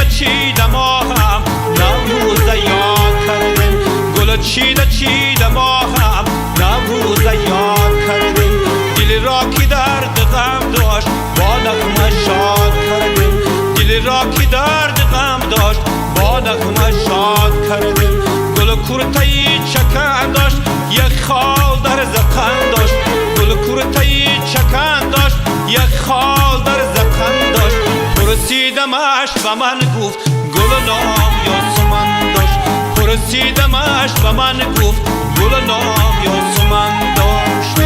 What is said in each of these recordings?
چیده ما هم نوروز یاد کردیم، گل چیده ما هم نوروز یاد کردیم. دل را که درد غم داشت با نغمه شاد کردیم، دل را که درد غم داشت با نغمه شاد کردیم. گل کرته‌ای چکن داشت یک خال در زخم داشت، گل کرته‌ای چکن داشت یک خال در زخم داشت. پرسیدمش و من گفت گل نام یا سمن داشت، پرسیدمش و من گفت گل نام یا سمن داشت.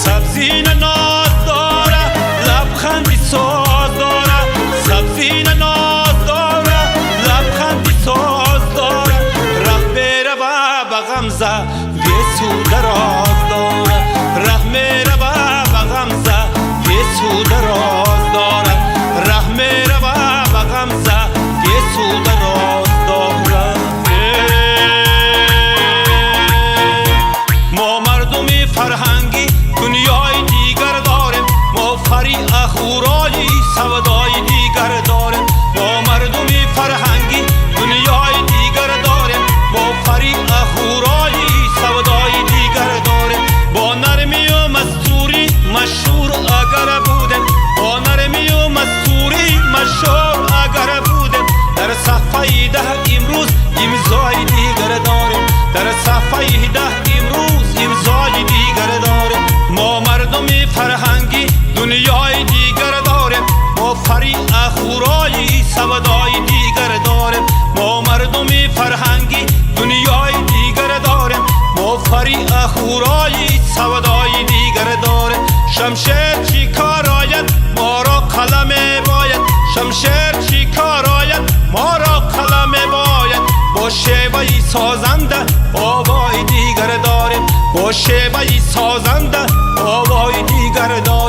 سبزی ناز داره لبخندی ساز داره، سبزی ناز داره لبخندی ساز داره. ره بره و بغمزه گسو دراز داره، ره میره و بغمزه گسو دراز داره، ره میره و بغمزه گسو دراز داره. ما مردمی فرهنگی دنیای دیگر داریم، ما فری اخورایی سودای دیگر داریم. ما مردمی فرهنگی دنیای دیگر داریم، ما فری اخورایی سودای دیگر داریم. با نرمی و مستوری مشهور اگر بودیم، با نرمی و مستوری مشهور اگر بودیم. در صفحه 10 امروز امضای دیگر داریم، در صفحه 10 امروز امضای دیگر داریم. ما مردمی فرهنگی دنیای دیگر داریم، ما فری اخورایی سودای دیگر داریم. ما مردمی فرهنگی دنیای دیگر داریم، ما فری اخورایی سودای دیگر داریم. شمشیر چی کار آید ما را قلم باید، شمشیر چی کار آید ما را قلم باید. با شیوه سازنده آوای دیگر داریم، با شیوه سازنده آوای دیگر داریم.